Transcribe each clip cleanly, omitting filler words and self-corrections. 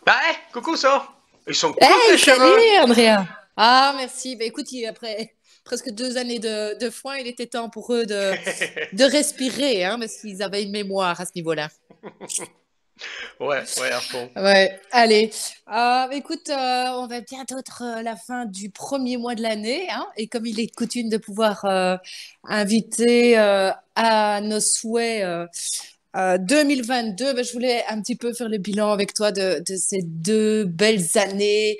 Bah, coucou ça! Ils sont cool tes Hey, cheveux! salut Andrea! Ah, merci. Bah, écoute, après presque 2 années de foin, il était temps pour eux de respirer, hein, parce qu'ils avaient une mémoire à ce niveau-là. Ouais, ouais, à fond. Ouais, allez. Écoute, on va bientôt être la fin du premier mois de l'année, hein, et comme il est de coutume de pouvoir inviter à nos souhaits 2022, ben, je voulais un petit peu faire le bilan avec toi de ces 2 belles années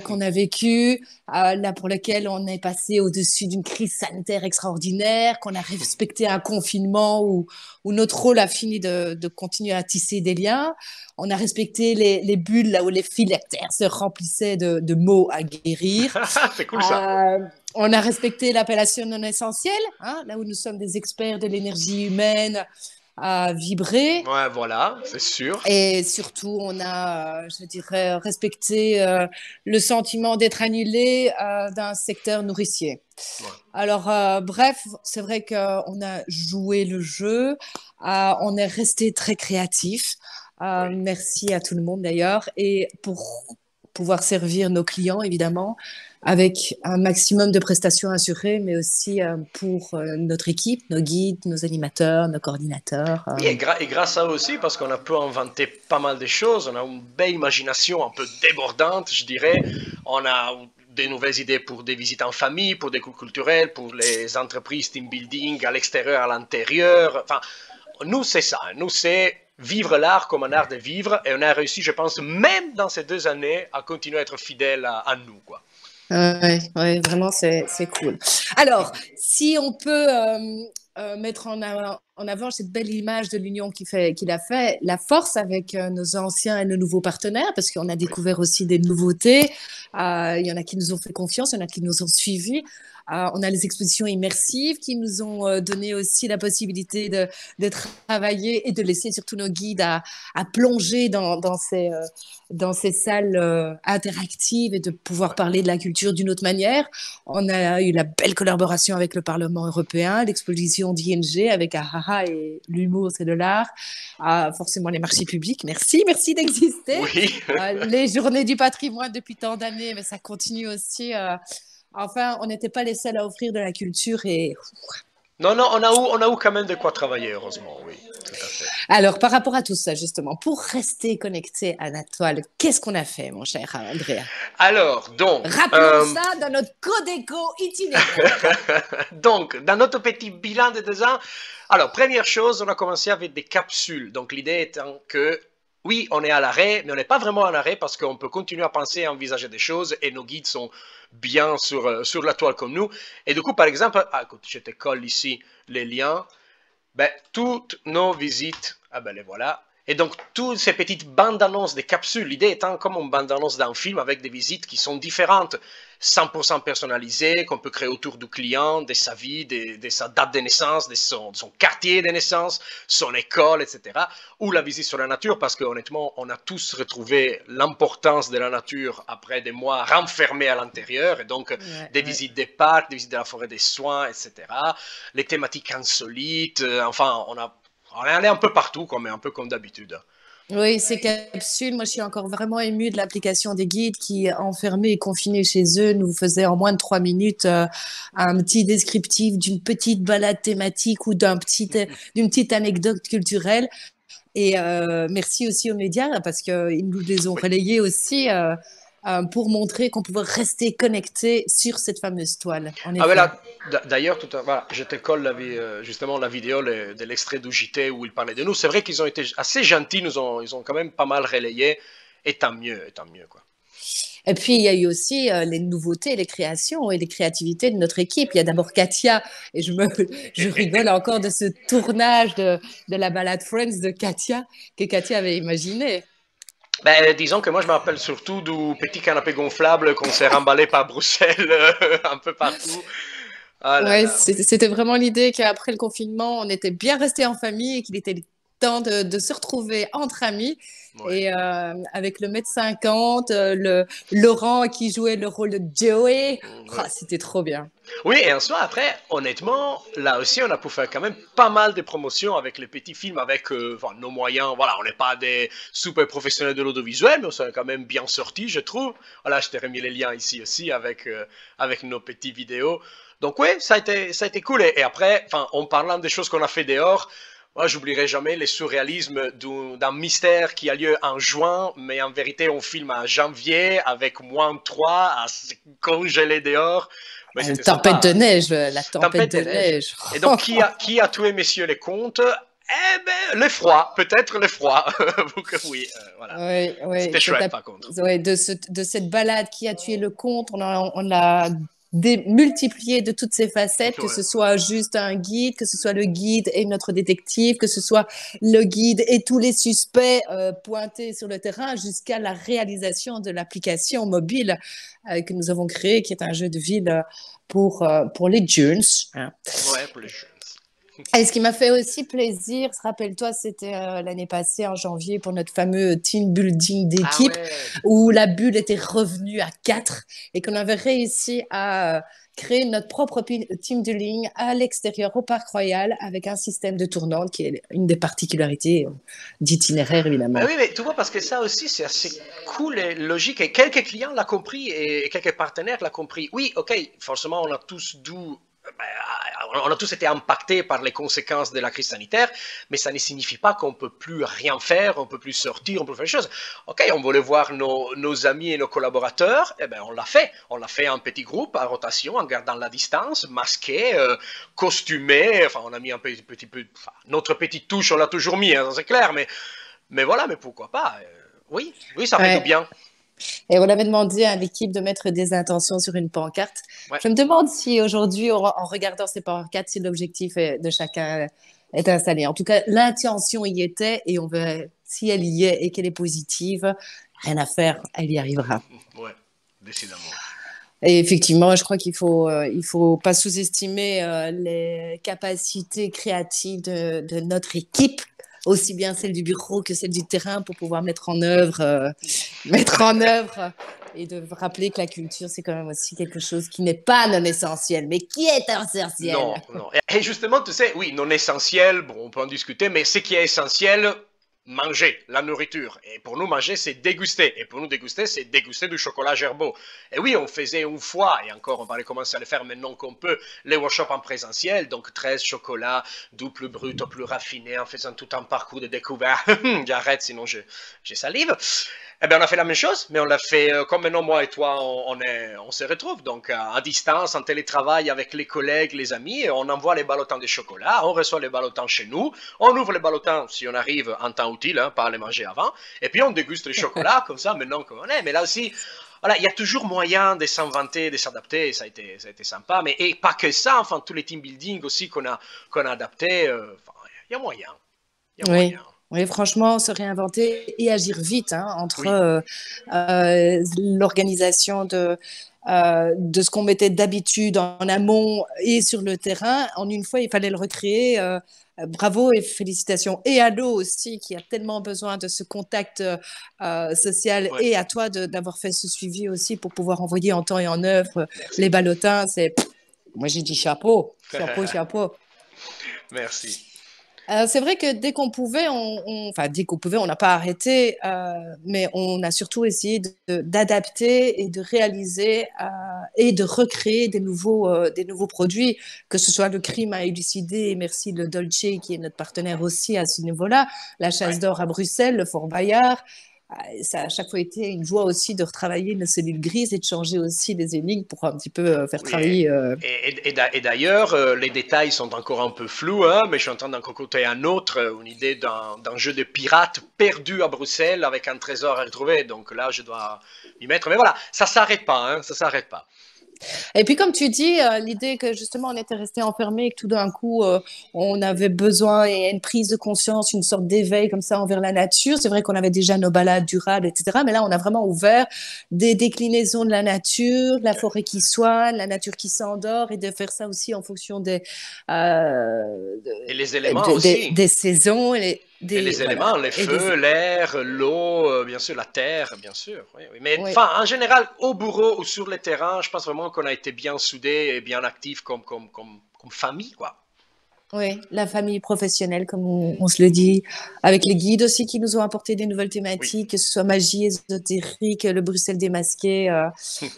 qu'on a vécues, là pour lesquelles on est passé au-dessus d'une crise sanitaire extraordinaire, qu'on a respecté un confinement où notre rôle a fini de continuer à tisser des liens. On a respecté les bulles là où les phylactères se remplissaient de mots à guérir. C'est cool ça. Euh, on a respecté l'appellation non essentielle, hein, là où nous sommes des experts de l'énergie humaine à vibrer. Ouais, voilà, c'est sûr. Et surtout, on a, je dirais, respecté le sentiment d'être annulé d'un secteur nourricier. Ouais. Alors, bref, c'est vrai qu'on a joué le jeu, on est resté très créatif. Oui. Merci à tout le monde d'ailleurs. Et pour pouvoir servir nos clients, évidemment, avec un maximum de prestations assurées, mais aussi pour notre équipe, nos guides, nos animateurs, nos coordinateurs. Oui, et grâce à eux aussi, parce qu'on a pu inventer pas mal de choses, on a une belle imagination un peu débordante, je dirais. On a des nouvelles idées pour des visites en famille, pour des cours culturels, pour les entreprises team building à l'extérieur, à l'intérieur. Enfin, nous, c'est ça. Nous, c'est vivre l'art comme un art de vivre. Et on a réussi, je pense, même dans ces 2 années, à continuer à être fidèle à nous, quoi. Ouais, ouais, vraiment, c'est cool. Alors, si on peut mettre en avant cette belle image de l'union qu'il a fait, la force avec nos anciens et nos nouveaux partenaires, parce qu'on a Oui. découvert aussi des nouveautés. Il y en a qui nous ont fait confiance, il y en a qui nous ont suivis. On a les expositions immersives qui nous ont donné aussi la possibilité de travailler et de laisser surtout nos guides à plonger dans ces salles interactives et de pouvoir parler de la culture d'une autre manière. On a eu la belle collaboration avec le Parlement européen, l'exposition d'ING avec AHA et l'humour, c'est de l'art. Forcément, les marchés publics. Merci, merci d'exister. Oui. Les journées du patrimoine depuis tant d'années, mais ça continue aussi. Enfin, on n'était pas les seuls à offrir de la culture et Non, non, on a eu quand même de quoi travailler, heureusement, oui, tout à fait. alors, par rapport à tout ça, justement, pour rester connecté à la toile, qu'est-ce qu'on a fait, mon cher Andrea? Alors, Rappelons ça dans notre Codeco itinéraire. donc, dans notre petit bilan de 2 ans, alors, première chose, on a commencé avec des capsules. Donc, l'idée étant que, oui, on est à l'arrêt, mais on n'est pas vraiment à l'arrêt parce qu'on peut continuer à penser, à envisager des choses et nos guides sont bien sur la toile comme nous. Et du coup, par exemple, écoute, je te colle ici les liens. Ben, toutes nos visites, ah ben les voilà. Et donc, toutes ces petites bandes-annonces des capsules, l'idée étant comme une bande-annonce d'un film avec des visites qui sont différentes, 100% personnalisées, qu'on peut créer autour du client, de sa vie, de sa date de naissance, de son quartier de naissance, son école, etc. Ou la visite sur la nature, parce qu'honnêtement, on a tous retrouvé l'importance de la nature après des mois renfermés à l'intérieur, et donc Ouais, des ouais. visites des parcs, des visites de la forêt des soins, etc. Les thématiques insolites, enfin, on est allé un peu partout, quoi, mais un peu comme d'habitude. Oui, ces capsules, moi je suis encore vraiment émue de l'application des guides qui, enfermés et confinés chez eux, nous faisaient en moins de 3 minutes un petit descriptif d'une petite balade thématique ou d'une petite anecdote culturelle. Et merci aussi aux médias parce qu'ils nous les ont Oui. relayés aussi pour montrer qu'on pouvait rester connecté sur cette fameuse toile, en Ah, ben effet. là, d'ailleurs, voilà, je te colle justement la vidéo de l'extrait du JT où ils parlaient de nous. C'est vrai qu'ils ont été assez gentils, ils ont quand même pas mal relayé, et tant mieux, quoi. Et puis, il y a eu aussi les nouveautés, les créations et les créativités de notre équipe. Il y a d'abord Katia, et je rigole encore de ce tournage de la balade Friends de Katia, que Katia avait imaginé. Ben, disons que moi, je me rappelle surtout du petit canapé gonflable qu'on s'est remballé par Bruxelles un peu partout. Ah là Ouais, là. c'était vraiment l'idée qu'après le confinement, on était bien resté en famille et qu'il était temps de se retrouver entre amis. Ouais. Et avec le mètre 50, Laurent qui jouait le rôle de Joey, oh, Ouais. c'était trop bien. Oui, et en soi, après, honnêtement, là aussi, on a pu faire quand même pas mal de promotions avec les petits films, avec enfin, nos moyens. Voilà, on n'est pas des super professionnels de l'audiovisuel, mais on s'est quand même bien sortis, je trouve. Voilà, je t'ai remis les liens ici aussi avec nos petits vidéos. Donc oui, ça a été cool. Et après, enfin, en parlant des choses qu'on a fait dehors, moi, j'oublierai jamais les surréalismes d'un mystère qui a lieu en juin, mais en vérité, on filme en janvier avec -3 à se congeler dehors. Mais La c'était tempête de sympa. neige, la tempête Tempête de de neige. neige. Et donc, qui a tué messieurs les comtes? Eh ben, le froid, peut-être le froid. Oui, voilà. Oui, oui, C'était chouette, par contre. ouais, de cette balade qui a tué le comte, on l'a démultiplié de toutes ses facettes, que Ouais. ce soit juste un guide, que ce soit le guide et notre détective, que ce soit le guide et tous les suspects pointés sur le terrain, jusqu'à la réalisation de l'application mobile que nous avons créée, qui est un jeu de ville pour les jeunes, hein. Ouais, pour les jeunes. Et ce qui m'a fait aussi plaisir, rappelle-toi, c'était l'année passée, en janvier, pour notre fameux team building Ah d'équipe, ouais. où la bulle était revenue à 4 et qu'on avait réussi à créer notre propre team building à l'extérieur, au Parc Royal, avec un système de tournante qui est une des particularités d'itinéraire, Ben évidemment. oui, mais tu vois, parce que ça aussi, c'est assez cool et logique. Et quelques clients l'ont compris et quelques partenaires l'ont compris. Oui, ok, forcément, on a tous été impactés par les conséquences de la crise sanitaire, mais ça ne signifie pas qu'on peut plus rien faire, on peut plus sortir, on peut faire des choses. Ok, on voulait voir nos amis et nos collaborateurs, eh ben on l'a fait. On l'a fait en petit groupe, à rotation, en gardant la distance, masqué, costumé. Enfin, on a mis un petit peu, enfin, notre petite touche, on l'a toujours mis, hein, c'est clair, mais voilà, mais pourquoi pas? Oui, oui, ça fait du Ouais. bien. Et on avait demandé à l'équipe de mettre des intentions sur une pancarte. Ouais. Je me demande si aujourd'hui, en regardant ces pancartes, si l'objectif de chacun est installé. En tout cas, l'intention y était et on verra si elle y est et qu'elle est positive. Rien à faire, elle y arrivera. Ouais, décidément. Et effectivement, je crois il faut pas sous-estimer les capacités créatives de notre équipe, aussi bien celle du bureau que celle du terrain, pour pouvoir mettre en œuvre et de rappeler que la culture, c'est quand même aussi quelque chose qui n'est pas non essentiel, mais qui est essentiel. Non, non. Et justement, tu sais, oui, non essentiel, bon, on peut en discuter, mais ce qui est essentiel, manger, la nourriture. Et pour nous, manger, c'est déguster. Et pour nous, déguster, c'est déguster du chocolat Gerbeau. Et oui, on faisait une fois, et encore, on va commencer à le faire maintenant qu'on peut, les workshops en présentiel, donc 13 chocolats, doux plus brut, plus raffiné, en faisant tout un parcours de découverte. J'arrête, sinon j'ai salive. Eh bien, on a fait la même chose, mais on l'a fait comme maintenant, moi et toi, on se retrouve. Donc, à distance, en télétravail avec les collègues, les amis, et on envoie les ballotins de chocolat, on reçoit les ballotins chez nous, on ouvre les ballotins si on arrive en temps utile, hein, pas à les manger avant, et puis on déguste les chocolats, comme ça, maintenant qu'on est. Mais là aussi, voilà, il y a toujours moyen de s'inventer, de s'adapter, ça a été sympa. Mais et pas que ça, enfin, tous les team building aussi qu'on a adaptés, enfin, il y a moyen. Il y a Oui. moyen. Oui, franchement, se réinventer et agir vite, hein, entre Oui. l'organisation de ce qu'on mettait d'habitude en amont et sur le terrain. En une fois, il fallait le recréer. Bravo et félicitations. Et à l'eau aussi, qui a tellement besoin de ce contact social. Ouais. Et à toi d'avoir fait ce suivi aussi pour pouvoir envoyer en temps et en œuvre les Merci. ballotins. Moi, j'ai dit chapeau, chapeau, chapeau. Merci. C'est vrai que dès qu'on pouvait, enfin dès qu'on pouvait, on n'a pas arrêté, mais on a surtout essayé d'adapter et de réaliser et de recréer des nouveaux produits, que ce soit le crime à élucider, et merci le Dolce qui est notre partenaire aussi à ce niveau-là, la chasse Ouais. d'or à Bruxelles, le Fort Bayard. Ça a à chaque fois été une joie aussi de retravailler nos cellules grises et de changer aussi les énigmes pour un petit peu faire Oui, travailler. et d'ailleurs, les détails sont encore un peu flous, hein, mais je suis en train d'en concocter un autre, une idée d'un jeu de pirates perdu à Bruxelles avec un trésor à retrouver. Donc là, je dois m'y mettre. Mais voilà, ça s'arrête pas, hein, ça s'arrête pas. Et puis, comme tu dis, l'idée que justement on était resté enfermé et que tout d'un coup on avait besoin et une prise de conscience, une sorte d'éveil comme ça envers la nature. C'est vrai qu'on avait déjà nos balades durables, etc. Mais là, on a vraiment ouvert des déclinaisons de la nature, de la forêt qui soigne, la nature qui s'endort, et de faire ça aussi en fonction Et les éléments aussi. des saisons. Et les voilà, éléments, les et feux, l'air, l'eau, bien sûr, la terre, bien sûr. Oui, oui. Mais oui. enfin, en général, au bureau ou sur le terrain, je pense vraiment qu'on a été bien soudés et bien actifs comme famille, quoi. Oui, la famille professionnelle, comme on se le dit, avec les guides aussi qui nous ont apporté des nouvelles Oui. thématiques, que ce soit magie ésotérique, le Bruxelles démasqué.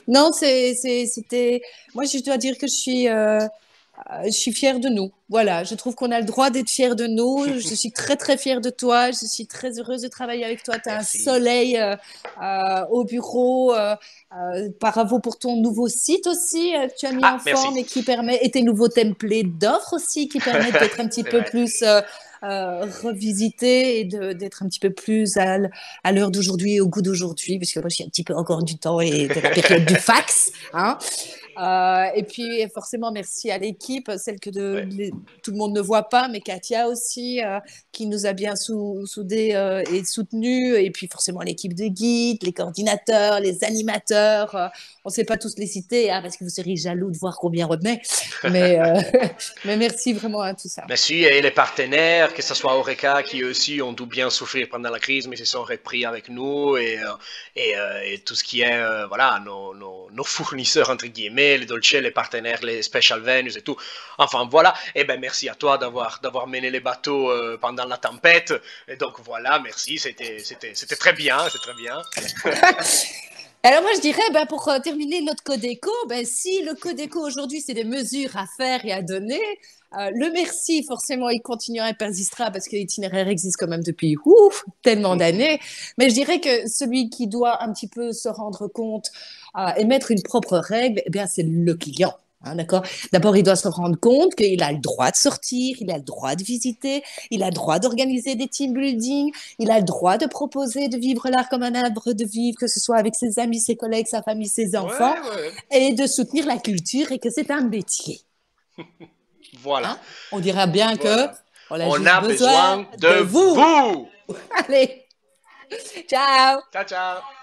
Non, c'était. Moi, je dois dire que je suis fière de nous. Voilà, je trouve qu'on a le droit d'être fier de nous. Je suis très, très fière de toi. Je suis très heureuse de travailler avec toi. Tu as un Merci. soleil au bureau. Bravo pour ton nouveau site aussi que tu as mis en Ah, merci. forme et qui permet, et tes nouveaux templates d'offres aussi qui permettent d'être un petit C'est peu vrai. plus revisité et d'être un petit peu plus à l'heure d'aujourd'hui et au goût d'aujourd'hui, puisque moi je suis un petit peu encore du temps et de la période du fax. Hein. Et puis forcément, merci à l'équipe, celle que Ouais. tout le monde ne voit pas, mais Katia aussi, qui nous a bien soudés et soutenus. Et puis forcément l'équipe de guides, les coordinateurs, les animateurs. On ne sait pas tous les citer, hein, parce que vous seriez jaloux de voir combien on remet. Mais, mais merci vraiment à tout ça. Merci et les partenaires, que ce soit Oreca qui aussi ont dû bien souffrir pendant la crise, mais se sont repris avec nous et tout ce qui est voilà nos fournisseurs entre guillemets, les Dolce, les partenaires, les Special Venues et tout. Enfin voilà. Et ben merci à toi d'avoir mené les bateaux pendant la tempête. Et donc voilà, merci. C'était très bien, c'est très bien. Alors moi je dirais, ben, pour terminer notre code éco, ben, si le code éco aujourd'hui c'est des mesures à faire et à donner, le merci forcément il continuera et persistera parce que l'itinéraire existe quand même depuis tellement d'années. Mais je dirais que celui qui doit un petit peu se rendre compte et mettre une propre règle, eh bien c'est le client. Hein, d'accord. D'abord, il doit se rendre compte qu'il a le droit de sortir, il a le droit de visiter, il a le droit d'organiser des team building, il a le droit de proposer de vivre l'art comme un arbre de vivre, que ce soit avec ses amis, ses collègues, sa famille, ses enfants, Ouais, ouais. et de soutenir la culture et que c'est un métier. Voilà, Hein. On dira bien que voilà. on a On juste a besoin besoin de de vous. vous. Allez, ciao. Ciao, ciao.